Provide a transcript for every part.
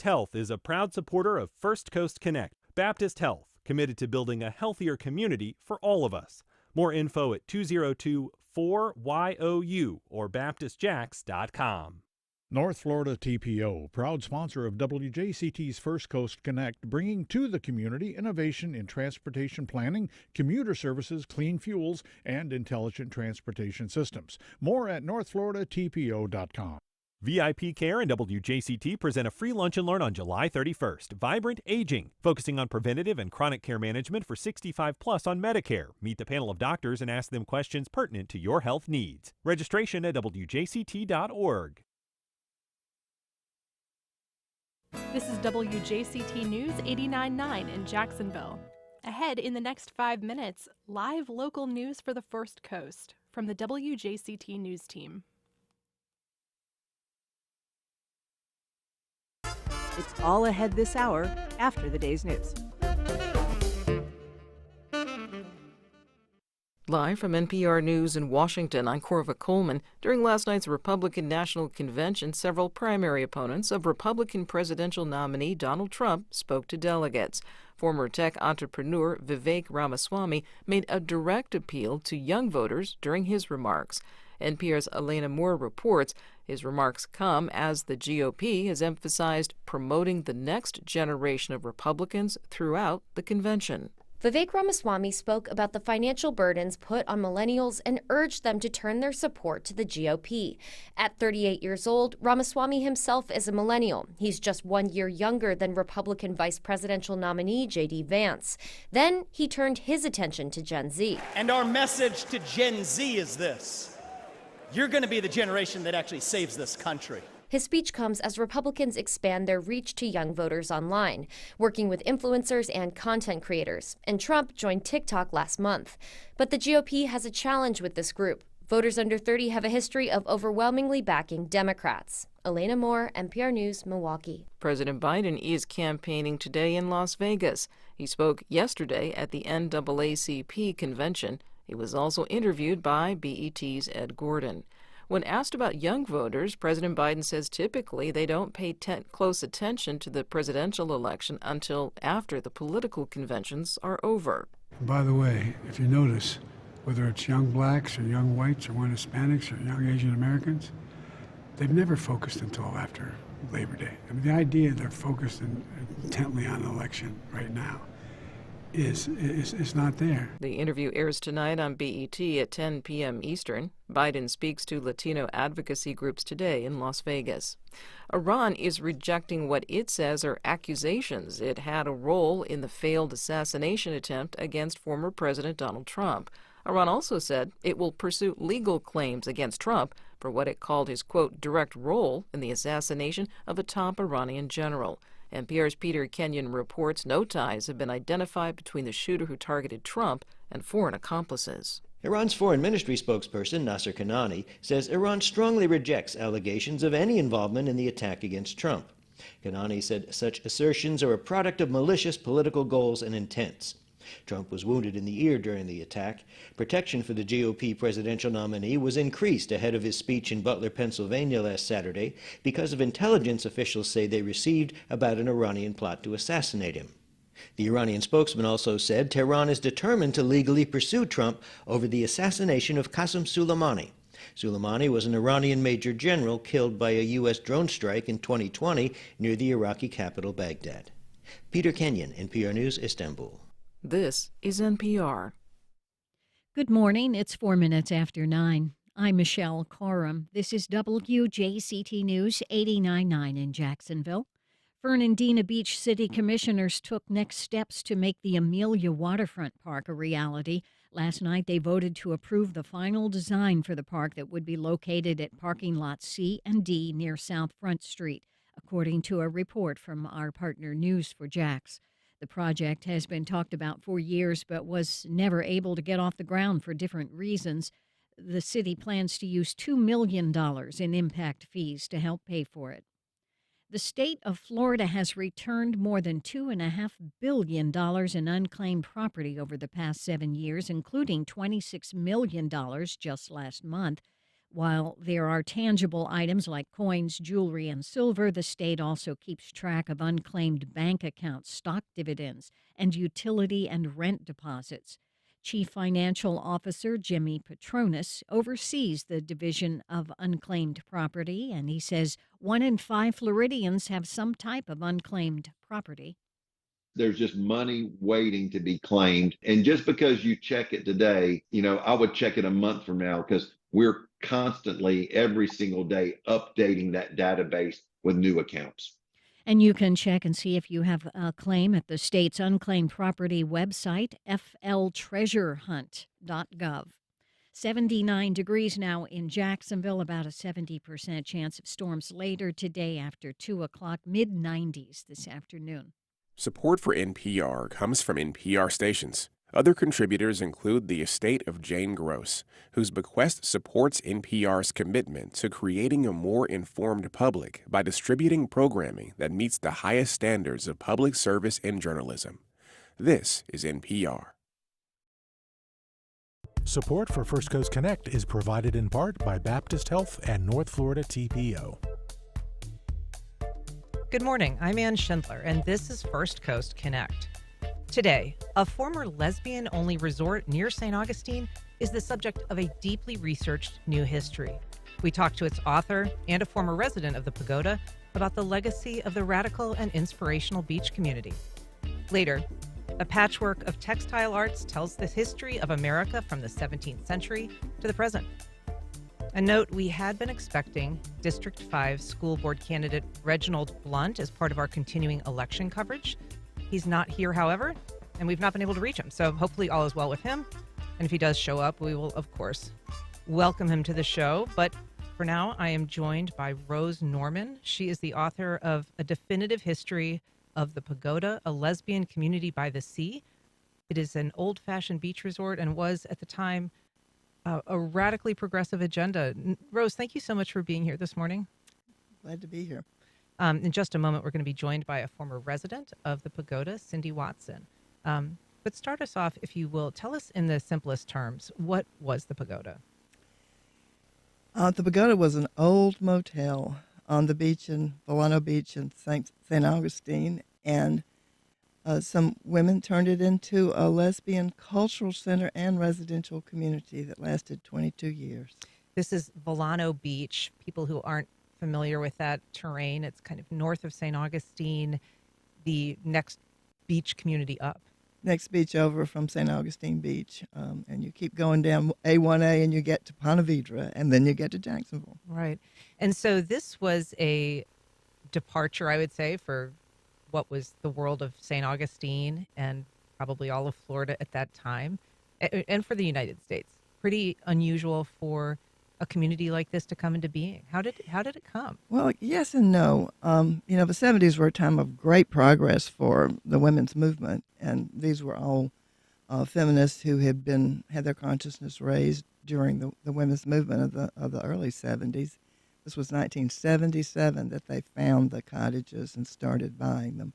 Health is a proud supporter of First Coast Connect. Baptist Health, committed to building a healthier community for all of us. More info at 202-4YOU or baptistjacks.com. North Florida TPO, proud sponsor of WJCT's First Coast Connect, bringing to the community innovation in transportation planning, commuter services, clean fuels, and intelligent transportation systems. More at northfloridatpo.com. VIP Care and WJCT present a free lunch and learn on July 31st. Vibrant Aging, focusing on preventative and chronic care management for 65 plus on Medicare. Meet the panel of doctors and ask them questions pertinent to your health needs. Registration at WJCT.org. This is WJCT News 89.9 in Jacksonville. Ahead in the next 5 minutes, live local news for the First Coast from the WJCT News team. It's all ahead this hour after the day's news. Live from NPR News in Washington, I'm Corva Coleman. During last night's Republican National Convention, several primary opponents of Republican presidential nominee Donald Trump spoke to delegates. Former tech entrepreneur Vivek Ramaswamy made a direct appeal to young voters during his remarks. NPR's Elena Moore reports his remarks come as the GOP has emphasized promoting the next generation of Republicans throughout the convention. Vivek Ramaswamy spoke about the financial burdens put on millennials and urged them to turn their support to the GOP. At 38 years old, Ramaswamy himself is a millennial. He's just 1 year younger than Republican vice presidential nominee J.D. Vance. Then he turned his attention to Gen Z. And our message to Gen Z is this: you're going to be the generation that actually saves this country. His speech comes as Republicans expand their reach to young voters online, working with influencers and content creators. And Trump joined TikTok last month. But the GOP has a challenge with this group. Voters under 30 have a history of overwhelmingly backing Democrats. Elena Moore, NPR News, Milwaukee. President Biden is campaigning today in Las Vegas. He spoke yesterday at the NAACP convention. He was also interviewed by BET's Ed Gordon. When asked about young voters, President Biden says typically they don't pay close attention to the presidential election until after the political conventions are over. By the way, if you notice, whether it's young blacks or young whites or young Hispanics or young Asian Americans, they've never focused until after Labor Day. I mean, the idea they're focused intently on an election right now is not there. The interview airs tonight on BET at 10 p.m. Eastern. Biden speaks to Latino advocacy groups today in Las Vegas. Iran is rejecting what it says are accusations it had a role in the failed assassination attempt against former President Donald Trump. Iran also said it will pursue legal claims against Trump for what it called his, quote, direct role in the assassination of a top Iranian general. NPR's Peter Kenyon reports no ties have been identified between the shooter who targeted Trump and foreign accomplices. Iran's foreign ministry spokesperson Nasser Kanani says Iran strongly rejects allegations of any involvement in the attack against Trump. Kanani said such assertions are a product of malicious political goals and intents. Trump was wounded in the ear during the attack. Protection for the GOP presidential nominee was increased ahead of his speech in Butler, Pennsylvania last Saturday because of intelligence officials say they received about an Iranian plot to assassinate him. The Iranian spokesman also said Tehran is determined to legally pursue Trump over the assassination of Qasem Soleimani. Soleimani was an Iranian major general killed by a U.S. drone strike in 2020 near the Iraqi capital, Baghdad. Peter Kenyon, NPR News, Istanbul. This is NPR. Good morning. It's 4 minutes after 9. I'm Michelle Coram. This is WJCT News 89.9 in Jacksonville. Fernandina Beach City Commissioners took next steps to make the Amelia Waterfront Park a reality. Last night, they voted to approve the final design for the park that would be located at parking lots C and D near South Front Street, according to a report from our partner News4Jax. The project has been talked about for years but was never able to get off the ground for different reasons. The city plans to use $2 million in impact fees to help pay for it. The state of Florida has returned more than $2.5 billion in unclaimed property over the past 7 years, including $26 million just last month. While there are tangible items like coins, jewelry, and silver, the state also keeps track of unclaimed bank accounts, stock dividends, and utility and rent deposits. Chief Financial Officer Jimmy Petronas oversees the division of unclaimed property, and he says 1 in 5 Floridians have some type of unclaimed property. There's just money waiting to be claimed. And just because you check it today, I would check it a month from now because we're constantly, every single day, updating that database with new accounts. And you can check and see if you have a claim at the state's unclaimed property website, fltreasurehunt.gov. 79 degrees now in Jacksonville, about a 70% chance of storms later today after 2 o'clock, mid-90s this afternoon. Support for NPR comes from NPR stations. Other contributors include the estate of Jane Gross, whose bequest supports NPR's commitment to creating a more informed public by distributing programming that meets the highest standards of public service and journalism. This is NPR. Support for First Coast Connect is provided in part by Baptist Health and North Florida TPO. Good morning, I'm Ann Schindler, and this is First Coast Connect. Today, a former lesbian-only resort near St. Augustine is the subject of a deeply researched new history. We talked to its author and a former resident of the pagoda about the legacy of the radical and inspirational beach community. Later, a patchwork of textile arts tells the history of America from the 17th century to the present. A note, we had been expecting District 5 school board candidate Reginald Blunt as part of our continuing election coverage. He's not here, however, and we've not been able to reach him, so hopefully all is well with him. And if he does show up, we will, of course, welcome him to the show. But for now, I am joined by Rose Norman. She is the author of A Definitive History of the Pagoda, a lesbian community by the sea. It is an old-fashioned beach resort and was, at the time, a radically progressive agenda. Rose, thank you so much for being here this morning. Glad to be here. In just a moment, we're going to be joined by a former resident of the pagoda, Cindy Watson. But start us off, if you will. Tell us in the simplest terms, what was the pagoda? The pagoda was an old motel on the beach in Volano Beach in St. Augustine, and some women turned it into a lesbian cultural center and residential community that lasted 22 years. This is Volano Beach. People who aren't familiar with that terrain, it's kind of north of St. Augustine, the next beach community up. Next beach over from St. Augustine Beach, and you keep going down A1A and you get to Ponte Vedra, and then you get to Jacksonville. Right. And so this was a departure, I would say, for what was the world of St. Augustine and probably all of Florida at that time, and for the United States. Pretty unusual for a community like this to come into being. How did it come? Well, yes and no. The 70s were a time of great progress for the women's movement, and these were all feminists who had their consciousness raised during the women's movement of the early 70s. This was 1977 that they found the cottages and started buying them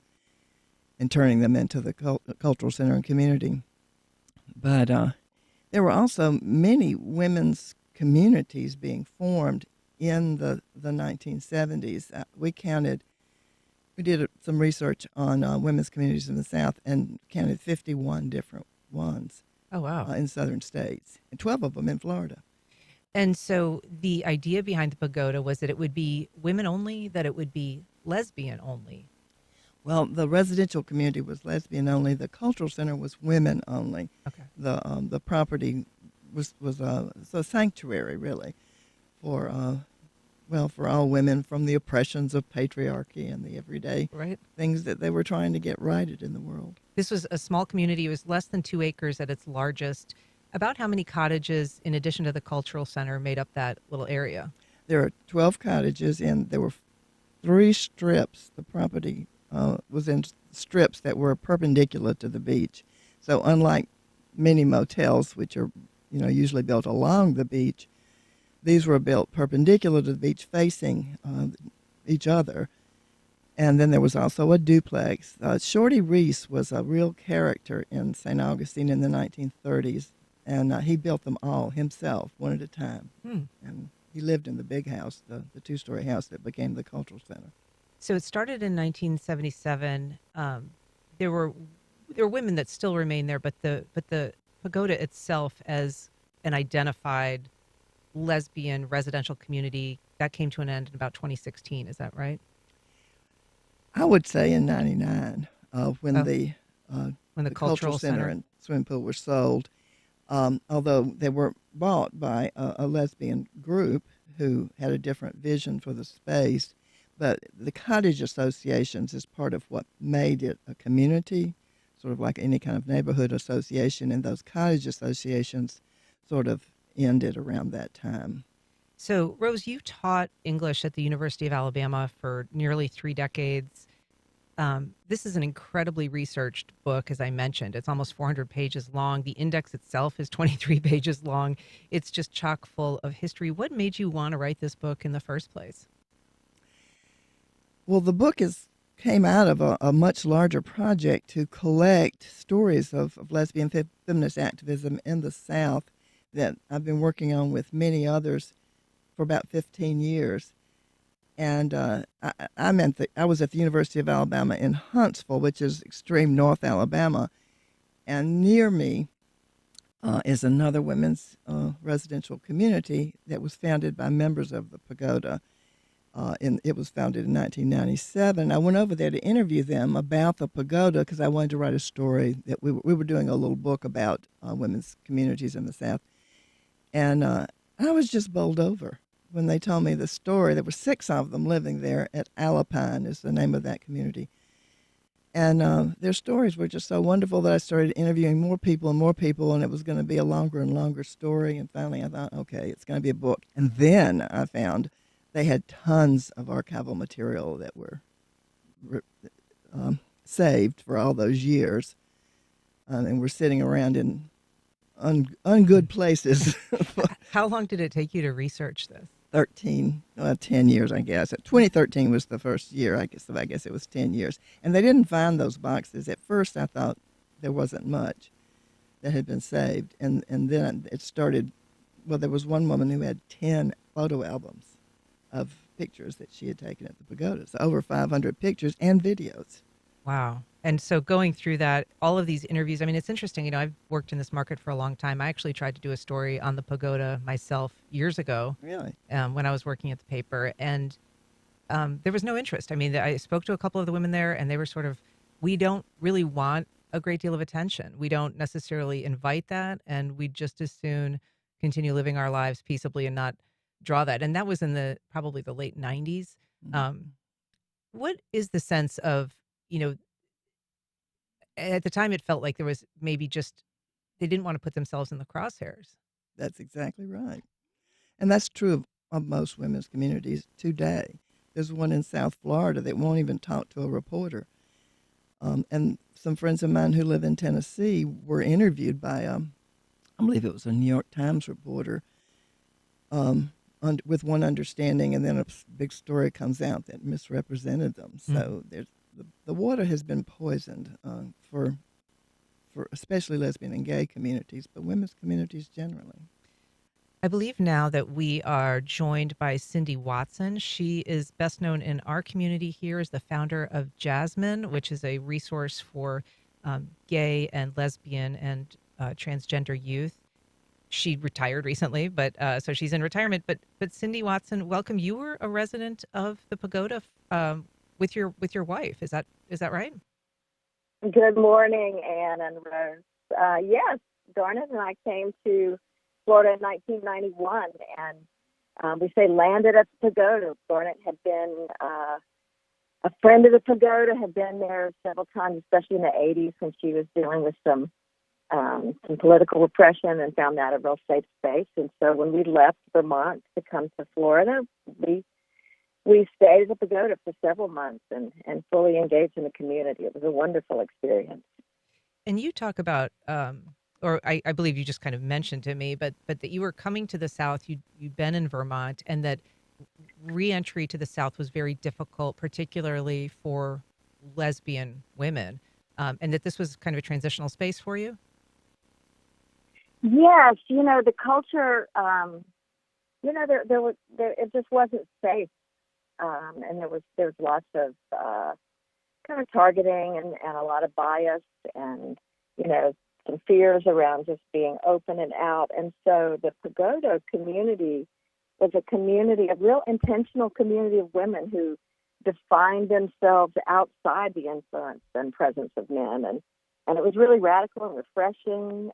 and turning them into the cultural center and community. But there were also many women's communities being formed in the 1970s. We did some research on women's communities in the South and counted 51 different ones. Oh, wow. In southern states, and 12 of them in Florida. And so the idea behind the pagoda was that it would be women only, that it would be lesbian only. Well, the residential community was lesbian only. The cultural center was women only. Okay. The property was a sanctuary, really, for all women from the oppressions of patriarchy and the everyday things that they were trying to get righted in the world. This was a small community. It was less than 2 acres at its largest. About how many cottages, in addition to the cultural center, made up that little area? There are 12 cottages, and there were 3 strips. The property was in strips that were perpendicular to the beach. So unlike many motels, which are usually built along the beach, these were built perpendicular to the beach, facing each other. And then there was also a duplex. Shorty Reese was a real character in St. Augustine in the 1930s. And he built them all himself, one at a time. And he lived in the big house, the two-story house that became the cultural center. So it started in 1977. There were women that still remain there, but the pagoda itself as an identified lesbian residential community that came to an end in about 2016. Is that right? I would say in '99, when the cultural center and swimming pool were sold. Although they were bought by a lesbian group who had a different vision for the space, but the cottage associations is part of what made it a community, sort of like any kind of neighborhood association, and those cottage associations sort of ended around that time. So, Rose, you taught English at the University of Alabama for nearly 3 decades. This is an incredibly researched book, as I mentioned. It's almost 400 pages long. The index itself is 23 pages long. It's just chock full of history. What made you want to write this book in the first place? Well, the book came out of a much larger project to collect stories of lesbian feminist activism in the South that I've been working on with many others for about 15 years. And I was at the University of Alabama in Huntsville, which is extreme North Alabama. And near me is another women's residential community that was founded by members of the Pagoda. It was founded in 1997. I went over there to interview them about the Pagoda because I wanted to write a story that we were doing a little book about women's communities in the South. And I was just bowled over when they told me the story. There were 6 of them living there at Alapine is the name of that community. And their stories were just so wonderful that I started interviewing more people, and it was going to be a longer and longer story. And finally I thought, okay, it's going to be a book. And then I found they had tons of archival material that were saved for all those years. And we're sitting around in ungood places. How long did it take you to research this? 10 years, I guess. 2013 was the first year, I guess it was 10 years. And they didn't find those boxes. At first, I thought there wasn't much that had been saved. And then it started, well, there was one woman who had 10 photo albums of pictures that she had taken at the pagoda. So over 500 pictures and videos. Wow. And so going through that, all of these interviews, I mean, it's interesting. I've worked in this market for a long time. I actually tried to do a story on the pagoda myself years ago. Really? When I was working at the paper. And there was no interest. I mean, I spoke to a couple of the women there, and they were sort of, we don't really want a great deal of attention. We don't necessarily invite that, and we just as soon continue living our lives peaceably and not draw that. And that was in probably the late 90s. Mm-hmm. What is the sense of, at the time it felt like there was maybe just, they didn't want to put themselves in the crosshairs. That's exactly right. And that's true of most women's communities today. There's one in South Florida that won't even talk to a reporter. And some friends of mine who live in Tennessee were interviewed by, I believe it was a New York Times reporter, with one understanding, and then a big story comes out that misrepresented them. So the water has been poisoned for especially lesbian and gay communities, but women's communities generally. I believe now that we are joined by Cindy Watson. She is best known in our community here as the founder of Jasmine, which is a resource for gay and lesbian and transgender youth. She retired recently, but so she's in retirement. But Cindy Watson, welcome. You were a resident of the pagoda with your wife. Is that right? Good morning, Ann and Rose. Yes, Garnet and I came to Florida in 1991, and we landed at the pagoda. Garnet had been a friend of the pagoda, had been there several times, especially in the 80s when she was dealing with some political repression, and found that a real safe space. And so when we left Vermont to come to Florida, we stayed at the pagoda for several months and fully engaged in the community. It was a wonderful experience. And you talk about, or I believe you just kind of mentioned to me, but that you were coming to the South, you'd been in Vermont, and that re-entry to the South was very difficult, particularly for lesbian women, and that this was kind of a transitional space for you? Yes, the culture it just wasn't safe, and there's lots of kind of targeting and a lot of bias and some fears around just being open and out. And so the pagoda community was a community, a real intentional community of women who defined themselves outside the influence and presence of men, and it was really radical and refreshing.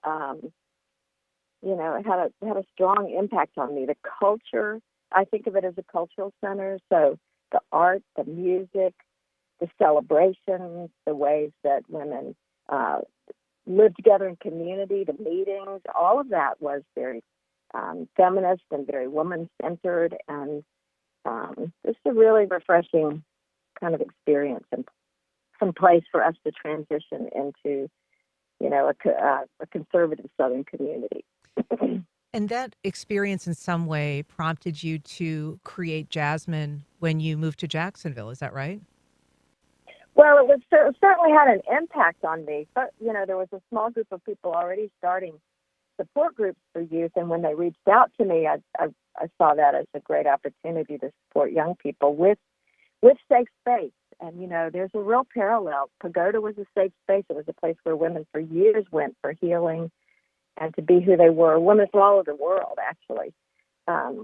It had a strong impact on me. The culture, I think of it as a cultural center. So the art, the music, the celebrations, the ways that women lived together in community, the meetings, all of that was very feminist and very woman-centered, and just a really refreshing kind of experience and some place for us to transition into, a conservative Southern community. And that experience in some way prompted you to create Jasmine when you moved to Jacksonville. Is that right? Well, it certainly had an impact on me. But, there was a small group of people already starting support groups for youth. And when they reached out to me, I saw that as a great opportunity to support young people with safe space. And, there's a real parallel. Pagoda was a safe space. It was a place where women for years went for healing and to be who they were. Women from all over the world, actually,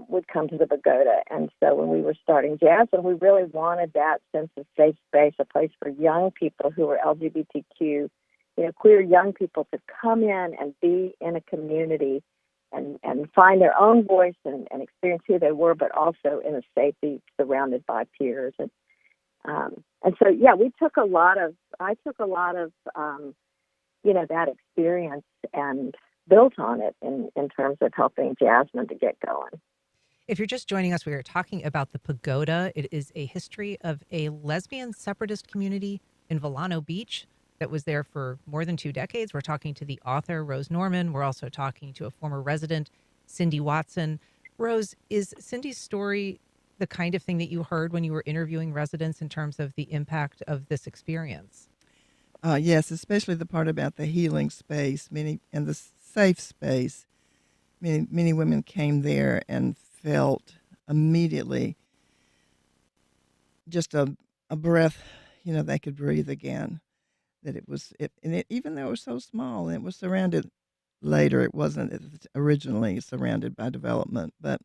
would come to the pagoda. And so when we were starting Jasmine, we really wanted that sense of safe space, a place for young people who were LGBTQ, queer young people to come in and be in a community and find their own voice and experience who they were, but also in a safety surrounded by peers. And so, yeah, I took a lot of, that experience and built on it in terms of helping Jasmine to get going. If you're just joining us, we are talking about the Pagoda. It is a history of a lesbian separatist community in Volcano Beach that was there for more than 2 decades. We're talking to the author, Rose Norman. We're also talking to a former resident, Cindy Watson. Rose, is Cindy's story the kind of thing that you heard when you were interviewing residents in terms of the impact of this experience? Yes, especially the part about the healing space, and the safe space. Many women came there and felt immediately just a breath, they could breathe again. That even though it was so small, and it was surrounded later, it wasn't originally surrounded by development, but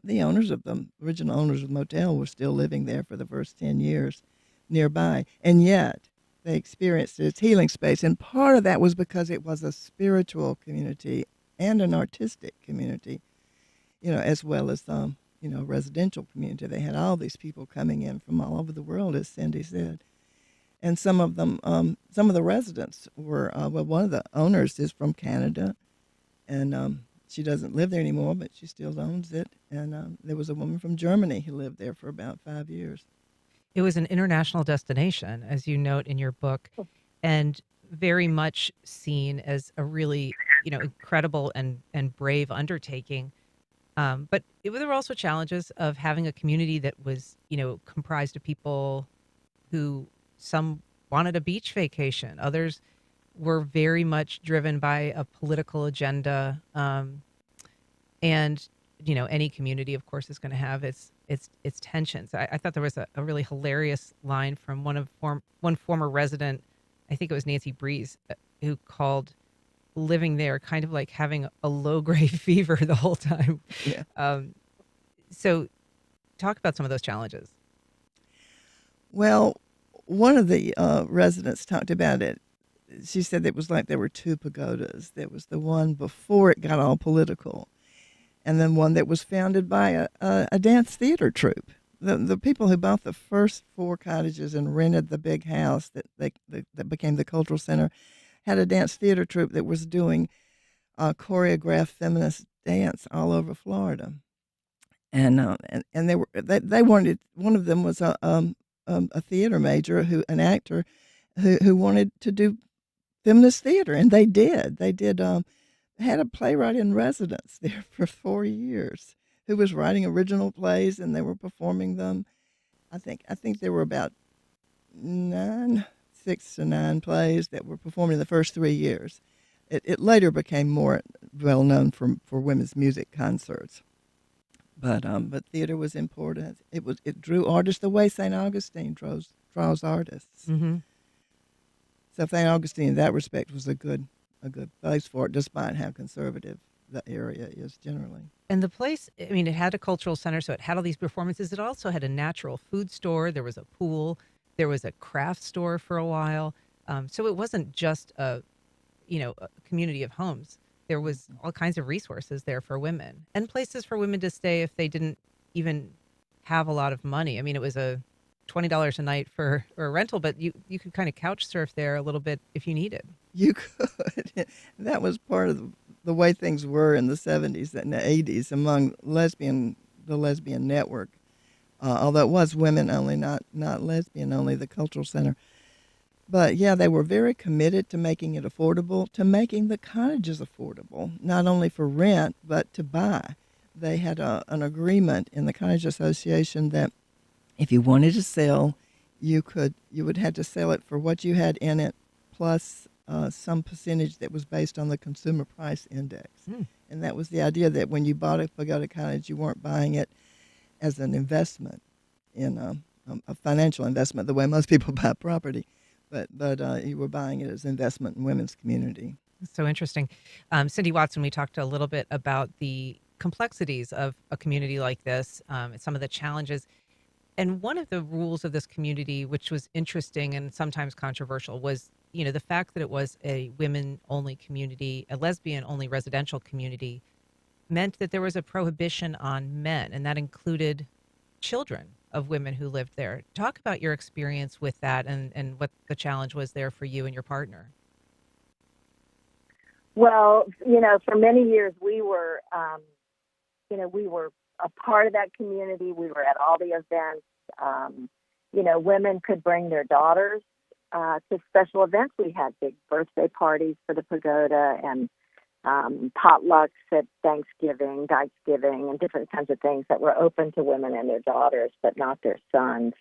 the owners of the original owners of the motel were still living there for the first 10 years nearby, and yet they experienced its healing space. And part of that was because it was a spiritual community and an artistic community, as well as residential community. They had all these people coming in from all over the world, as Cindy said. And some of them, some of the residents were, one of the owners is from Canada, and she doesn't live there anymore, but she still owns it. And there was a woman from Germany who lived there for about 5 years. It was an international destination, as you note in your book, and very much seen as a really, incredible and brave undertaking. But there were also challenges of having a community that was, comprised of people who some wanted a beach vacation, others were very much driven by a political agenda. And, any community, of course, is going to have its tensions. I thought there was a really hilarious line from one former resident, I think it was Nancy Breeze, who called living there kind of like having a low-grade fever the whole time. Yeah. So talk about some of those challenges. Well, one of the residents talked about it. She said it was like there were 2 pagodas. There was the one before it got all political, and then one that was founded by a dance theater troupe. The people who bought the first 4 cottages and rented the big house that became the cultural center had a dance theater troupe that was doing choreographed feminist dance all over Florida, and they wanted, one of them was a theater major, an actor who wanted to do feminist theater, and they did. They had a playwright in residence there for 4 years who was writing original plays, and they were performing them. I think there were about 6 to 9 plays that were performed in the first 3 years. It later became more well known for women's music concerts. But theater was important. It drew artists the way St. Augustine draws artists. Mm-hmm. So St. Augustine, in that respect, was a good place for it, despite how conservative the area is generally. And the place, I mean, it had a cultural center, so it had all these performances. It also had a natural food store. There was a pool. There was a craft store for a while. So it wasn't just a community of homes. There was all kinds of resources there for women and places for women to stay if they didn't even have a lot of money. I mean, it was a $20 a night for a rental, but you could kind of couch surf there a little bit if you needed. You could. That was part of the way things were in the 70s and the 80s among the lesbian network. Although it was women only, not lesbian only, the cultural center. But yeah, they were very committed to making it affordable, to making the cottages affordable, not only for rent, but to buy. They had an agreement in the Cottage Association that if you wanted to sell, you would have to sell it for what you had in it, plus some percentage that was based on the Consumer Price Index. And that was the idea that when you bought a pagoda cottage, you weren't buying it as an investment in a financial investment, the way most people buy property. But you were buying it as investment in women's community. That's so interesting. Cindy Watson, we talked a little bit about the complexities of a community like this, and some of the challenges. And one of the rules of this community, which was interesting and sometimes controversial, was, the fact that it was a women-only community, a lesbian-only residential community, meant that there was a prohibition on men, and that included children of women who lived there. Talk about your experience with that and what the challenge was there for you and your partner. Well, for many years we were, we were a part of that community. We were at all the events. Women could bring their daughters to special events. We had big birthday parties for the pagoda and potlucks at Thanksgiving, and different kinds of things that were open to women and their daughters, but not their sons.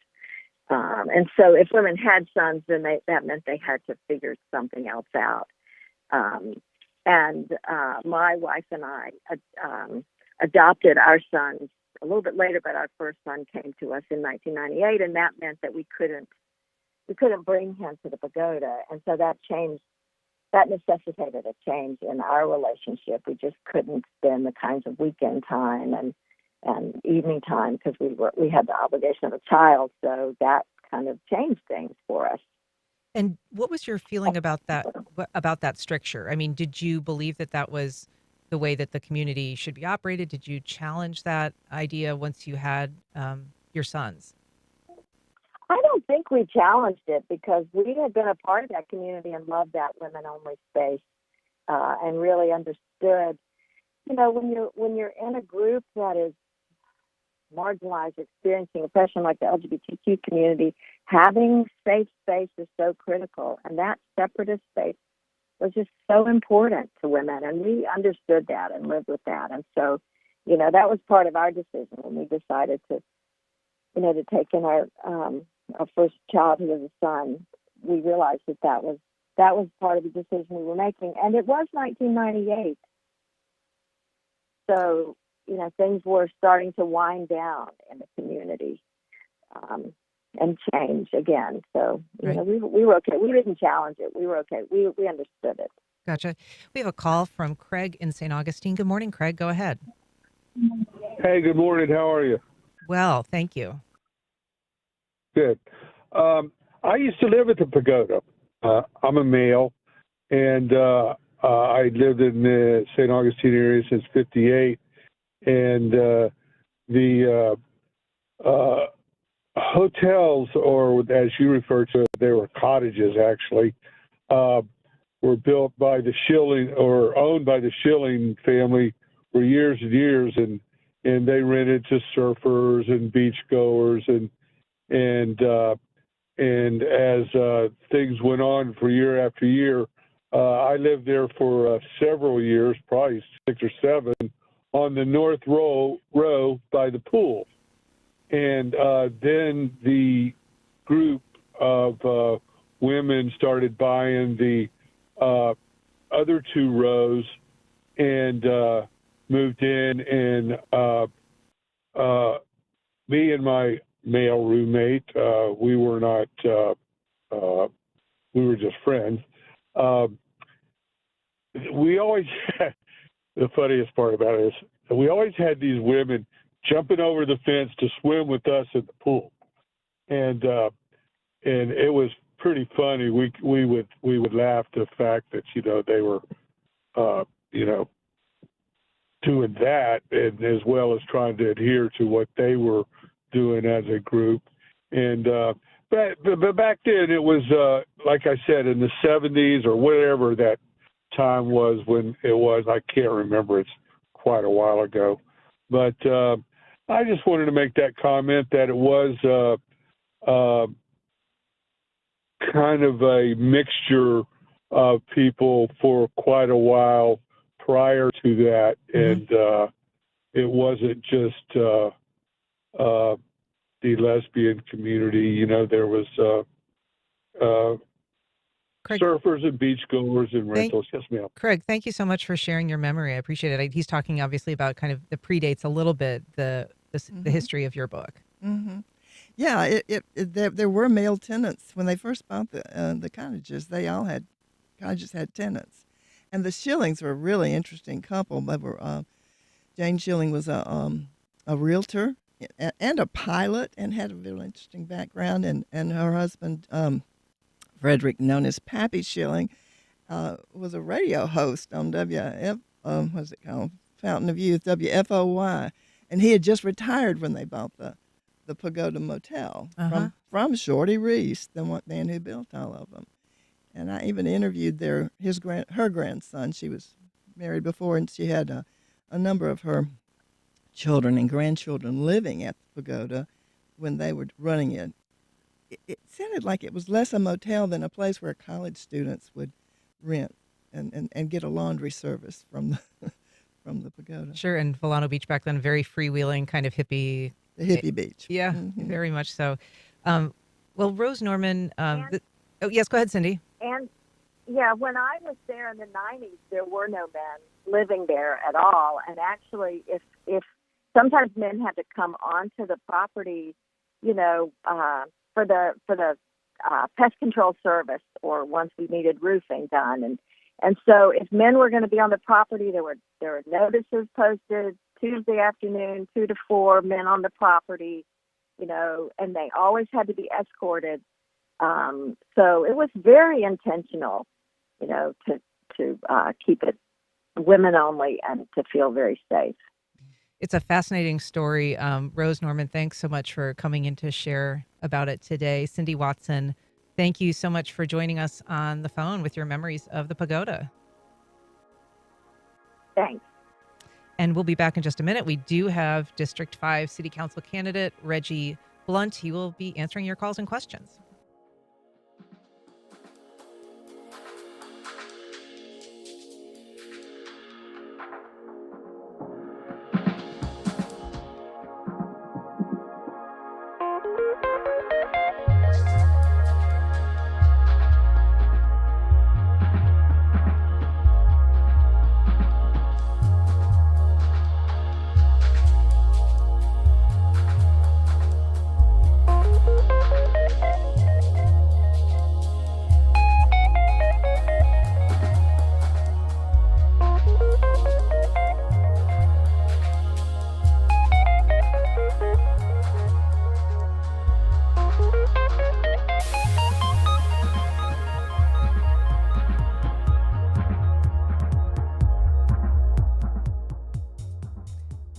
And so if women had sons, then that meant they had to figure something else out. And my wife and I adopted our sons a little bit later, but our first son came to us in 1998, and that meant that we couldn't bring him to the pagoda. And so that necessitated a change in our relationship. We just couldn't spend the kinds of weekend time and evening time because we had the obligation of a child. So that kind of changed things for us. And what was your feeling about that stricture? I mean, did you believe that was the way that the community should be operated? Did you challenge that idea once you had your sons? I don't think we challenged it because we had been a part of that community and loved that women-only space and really understood. When you're in a group that is marginalized, experiencing oppression like the LGBTQ community, having safe space is so critical, and that separatist space was just so important to women, and we understood that and lived with that. And so, that was part of our decision when we decided to take in our first child, who was a son. We realized that was part of the decision we were making, and it was 1998. So, things were starting to wind down in the community and change again. So, right. We were okay. We didn't challenge it. We were okay. We understood it. Gotcha. We have a call from Craig in St. Augustine. Good morning, Craig. Go ahead. Hey, good morning. How are you? Well, thank you. Good. I used to live at the pagoda. I'm a male, and I lived in the St. Augustine area since '58. And the hotels, or as you refer to it, they were cottages actually, were built by the Schilling, or owned by the Schilling family for years and years, and they rented to surfers and beachgoers, and as things went on for year after year, I lived there for several years, probably 6 or 7, on the north row by the pool. And then the group of women started buying the other 2 rows and moved in, and me and my male roommate, we were not, we were just friends. We always had, the funniest part about it is we always had these women jumping over the fence to swim with us in the pool, and it was pretty funny. We would laugh at the fact that they were doing that, and as well as trying to adhere to what they were doing as a group. And but back then it was like I said, in the 70s or whatever that time was when it was. I can't remember. It's quite a while ago. But I just wanted to make that comment that it was kind of a mixture of people for quite a while prior to that, and it wasn't just the lesbian community. There was surfers and beachgoers and rentals. Yes, ma'am. Craig, thank you so much for sharing your memory. I appreciate it. He's talking obviously about kind of the predates a little bit the history of your book. Mm-hmm. Yeah, there were male tenants when they first bought the cottages. Cottages had tenants, and the Schillings were a really interesting couple. They were Jane Schilling was a realtor and a pilot, and had a really interesting background. And her husband, Frederick, known as Pappy Schilling, was a radio host on what's it called? Fountain of Youth, WFOY, and he had just retired when they bought the Pagoda Motel from Shorty Reese, the man who built all of them. And I even interviewed her grandson. She was married before, and she had a number of her children and grandchildren living at the Pagoda when they were running it. It sounded like it was less a motel than a place where college students would rent and get a laundry service from the Pagoda. Sure, and Volano Beach back then, very freewheeling, kind of hippie. The hippie beach. Yeah, very much so. Well, Rose Norman, yes, go ahead, Cindy. And yeah, when I was there in the 90s, there were no men living there at all. And actually, if sometimes men had to come onto the property, for the pest control service, or once we needed roofing done, and so if men were going to be on the property, there were notices posted. Tuesday afternoon, 2 to 4 men on the property, and they always had to be escorted. So it was very intentional, to keep it women only and to feel very safe. It's a fascinating story. Rose Norman, thanks so much for coming in to share about it today. Cindy Watson, thank you so much for joining us on the phone with your memories of the Pagoda. Thanks. And we'll be back in just a minute. We do have District 5 City Council candidate Reggie Blunt. He will be answering your calls and questions.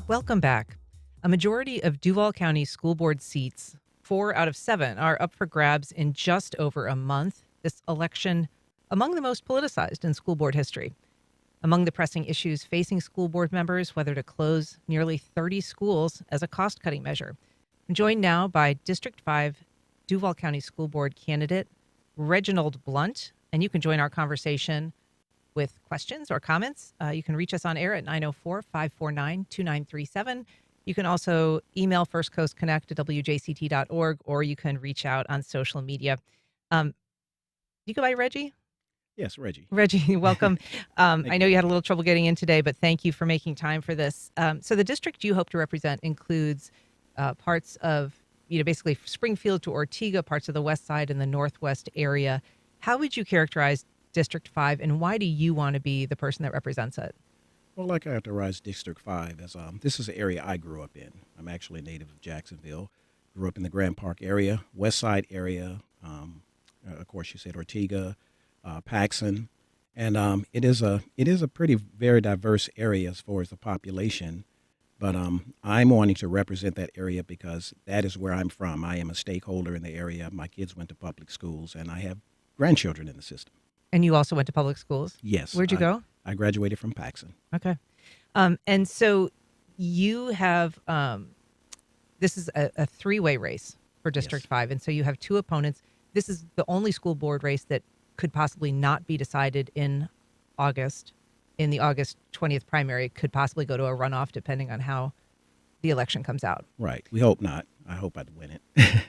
Welcome back. A majority of Duval County School Board seats, 4 out of 7, are up for grabs in just over a month. This election, among the most politicized in school board history. Among the pressing issues facing school board members, whether to close nearly 30 schools as a cost-cutting measure. I'm joined now by District 5 Duval County School Board candidate Reginald Blunt, and you can join our conversation with questions or comments. You can reach us on air at 904-549-2937. You can also email First Coast Connect at WJCT.org, or you can reach out on social media. You go by Reggie? Yes, Reggie. Reggie, welcome. I know you had a little trouble getting in today, but thank you for making time for this. So the district you hope to represent includes parts of, basically Springfield to Ortega, parts of the west side and the northwest area. How would you characterize District 5, and why do you want to be the person that represents it? Well, I characterize District 5 as this is an area I grew up in. I'm actually a native of Jacksonville. Grew up in the Grand Park area, west side area. Of course, you said Ortega, Paxson, and it is a pretty very diverse area as far as the population. But I'm wanting to represent that area because that is where I'm from. I am a stakeholder in the area. My kids went to public schools, and I have grandchildren in the system. And you also went to public schools? Yes. Where'd you go? I graduated from Paxson. Okay. And so you have, this is a three-way race for District 5. And so you have two opponents. This is the only school board race that could possibly not be decided in August. In the August 20th primary, it could possibly go to a runoff depending on how the election comes out. Right. We hope not. I hope I'd win it.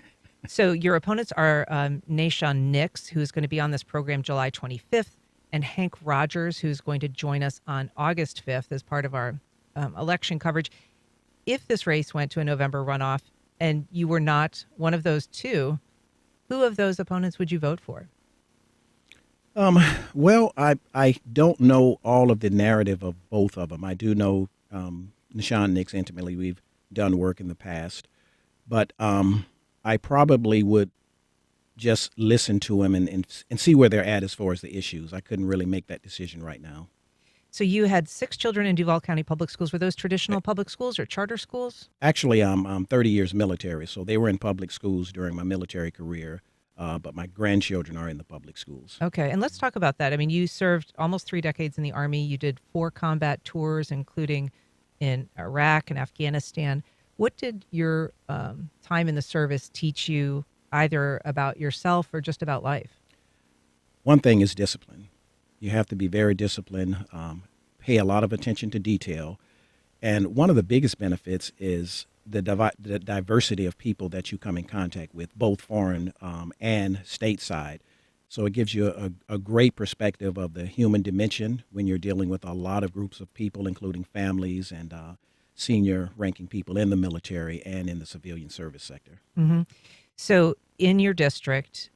So your opponents are Nashawn Nix, who's going to be on this program July 25th, and Hank Rogers, who's going to join us on August 5th as part of our election coverage. If this race went to a November runoff and you were not one of those two, who of those opponents would you vote for? Well, I don't know all of the narrative of both of them. I do know Nashawn Nix intimately. We've done work in the past. But I probably would just listen to him and see where they're at as far as the issues. I couldn't really make that decision right now. So you had 6 children in Duval County Public Schools. Were those traditional public schools or charter schools? Actually, I'm 30 years military, so they were in public schools during my military career. But my grandchildren are in the public schools. Okay, and let's talk about that. I mean, you served almost 3 decades in the Army. You did 4 combat tours, including in Iraq and Afghanistan. What did your time in the service teach you, either about yourself or just about life? One thing is discipline. You have to be very disciplined, pay a lot of attention to detail. And one of the biggest benefits is the diversity of people that you come in contact with, both foreign and stateside. So it gives you a great perspective of the human dimension when you're dealing with a lot of groups of people, including families and senior ranking people in the military and in the civilian service sector. Mm-hmm. So in your district,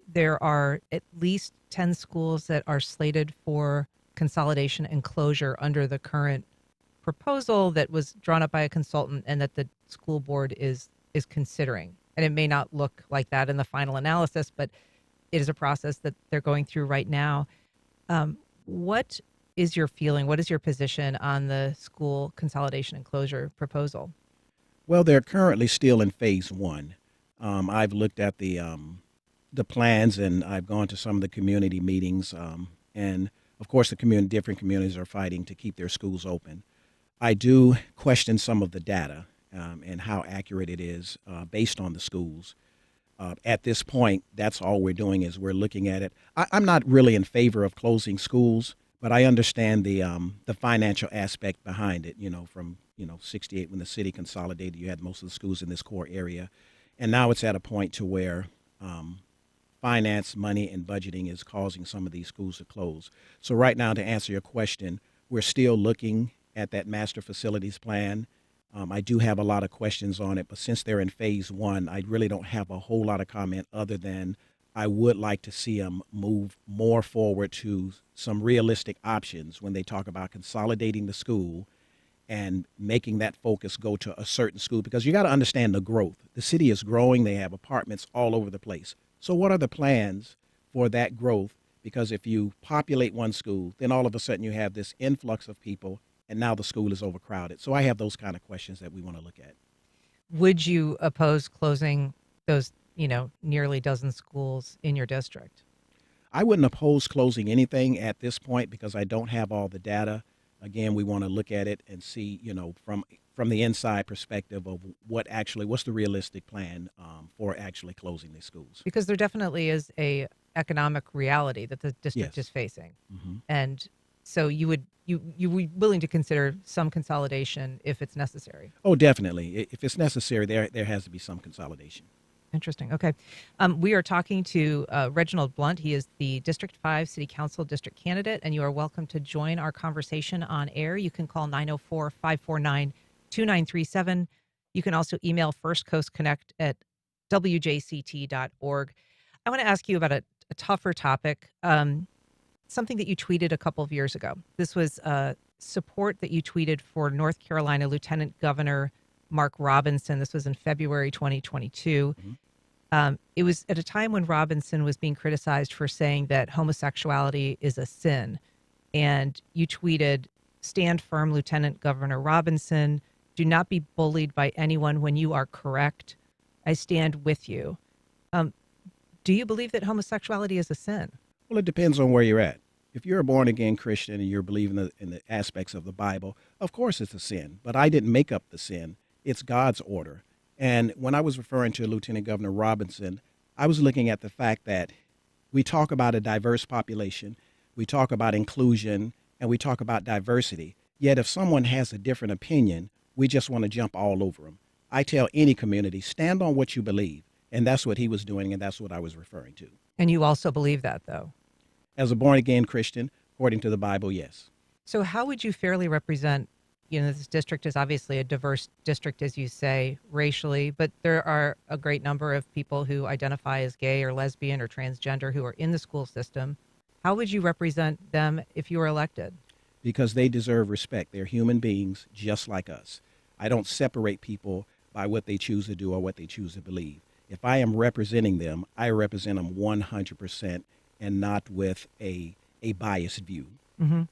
there are at least 10 schools that are slated for consolidation and closure under the current proposal that was drawn up by a consultant and that the school board is considering. And it may not look like that in the final analysis, but it is a process that they're going through right now. What is your feeling? What is your position on the school consolidation and closure proposal? Well, they're currently still in phase 1. I've looked at the plans, and I've gone to some of the community meetings. And of course, different communities are fighting to keep their schools open. I do question some of the data and how accurate it is based on the schools. At this point, that's all we're doing is we're looking at it. I'm not really in favor of closing schools, but I understand the financial aspect behind it. From 68 when the city consolidated, you had most of the schools in this core area, and now it's at a point to where finance, money, and budgeting is causing some of these schools to close. So right now, to answer your question, we're still looking at that master facilities plan. I do have a lot of questions on it, but since they're in phase 1, I really don't have a whole lot of comment other than I would like to see them move more forward to some realistic options when they talk about consolidating the school and making that focus go to a certain school, because you got to understand the growth. The city is growing. They have apartments all over the place. So what are the plans for that growth? Because if you populate one school, then all of a sudden you have this influx of people, and now the school is overcrowded. So I have those kind of questions that we want to look at. Would you oppose closing those, nearly dozen schools in your district? I wouldn't oppose closing anything at this point because I don't have all the data. Again, we want to look at it and see, from the inside perspective of what's the realistic plan for actually closing these schools. Because there definitely is a economic reality that the district is facing. Mm-hmm. And so you would be willing to consider some consolidation if it's necessary? Oh, definitely. If it's necessary, there has to be some consolidation. Interesting. Okay. We are talking to Reginald Blunt. He is the District 5 City Council district candidate, and you are welcome to join our conversation on air. You can call 904-549-2937. You can also email firstcoastconnect@wjct.org. I want to ask you about a tougher topic, something that you tweeted a couple of years ago. This was support that you tweeted for North Carolina Lieutenant Governor Mark Robinson. This was in February 2022. It was at a time when Robinson was being criticized for saying that homosexuality is a sin. And you tweeted, "Stand firm, Lieutenant Governor Robinson. Do not be bullied by anyone when you are correct. I stand with you." Do you believe that homosexuality is a sin? Well, it depends on where you're at. If you're a born-again Christian and you're believing in the aspects of the Bible, of course it's a sin. But I didn't make up the sin. It's God's order. And when I was referring to Lieutenant Governor Robinson, I was looking at the fact that we talk about a diverse population, we talk about inclusion, and we talk about diversity. Yet if someone has a different opinion, we just want to jump all over them. I tell any community, stand on what you believe. And that's what he was doing, and that's what I was referring to. And you also believe that, though? As a born-again Christian, according to the Bible, yes. So how would you fairly represent, this district is obviously a diverse district, as you say, racially, but there are a great number of people who identify as gay or lesbian or transgender who are in the school system. How would you represent them if you were elected? Because they deserve respect. They're human beings just like us. I don't separate people by what they choose to do or what they choose to believe. If I am representing them, I represent them 100% and not with a biased view. Mm-hmm.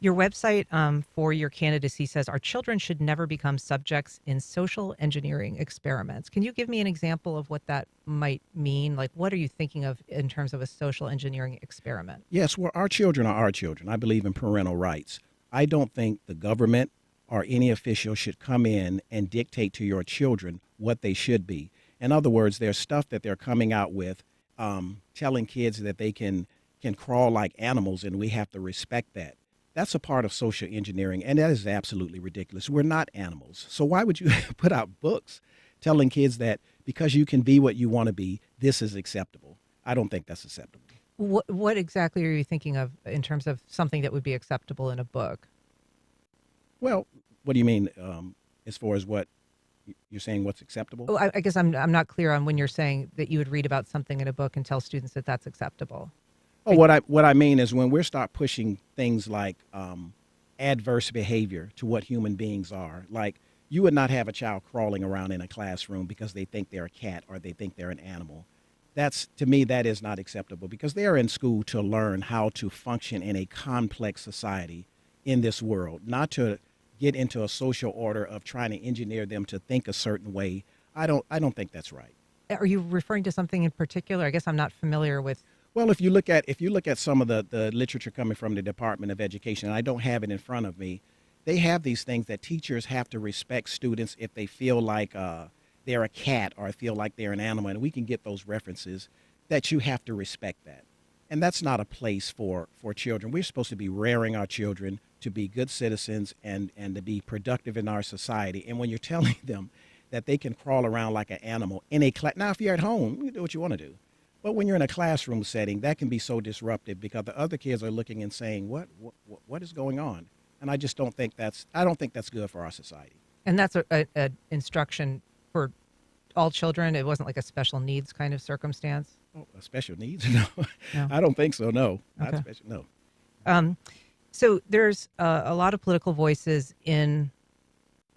Your website for your candidacy says our children should never become subjects in social engineering experiments. Can you give me an example of what that might mean? Like, what are you thinking of in terms of a social engineering experiment? Yes, well, our children are our children. I believe in parental rights. I don't think the government or any official should come in and dictate to your children what they should be. In other words, there's stuff that they're coming out with, telling kids that they can crawl like animals, and we have to respect that. That's a part of social engineering, and that is absolutely ridiculous. We're not animals. So why would you put out books telling kids that because you can be what you want to be, this is acceptable? I don't think that's acceptable. What exactly are you thinking of in terms of something that would be acceptable in a book? Well, what do you mean as far as what? You're saying what's acceptable? Oh, I guess I'm not clear on when you're saying that you would read about something in a book and tell students that that's acceptable. Oh, what I mean is when we start pushing things like adverse behavior to what human beings are, like you would not have a child crawling around in a classroom because they think they're a cat or they think they're an animal. To me, that is not acceptable because they are in school to learn how to function in a complex society in this world, not to get into a social order of trying to engineer them to think a certain way. I don't think that's right. Are you referring to something in particular? I guess I'm not familiar with. Well, if you look at some of the literature coming from the Department of Education, and I don't have it in front of me, they have these things that teachers have to respect students if they feel like they're a cat or feel like they're an animal, and we can get those references that you have to respect that. And that's not a place for children. We're supposed to be rearing our children to be good citizens and to be productive in our society. And when you're telling them that they can crawl around like an animal in a class, now if you're at home, you do what you want to do. But when you're in a classroom setting, that can be so disruptive because the other kids are looking and saying, what is going on? And I just don't think that's good for our society. And that's a instruction for all children? It wasn't like a special needs kind of circumstance? Oh, special needs? No. I don't think so, no. Okay. Not special, no. So there's a lot of political voices in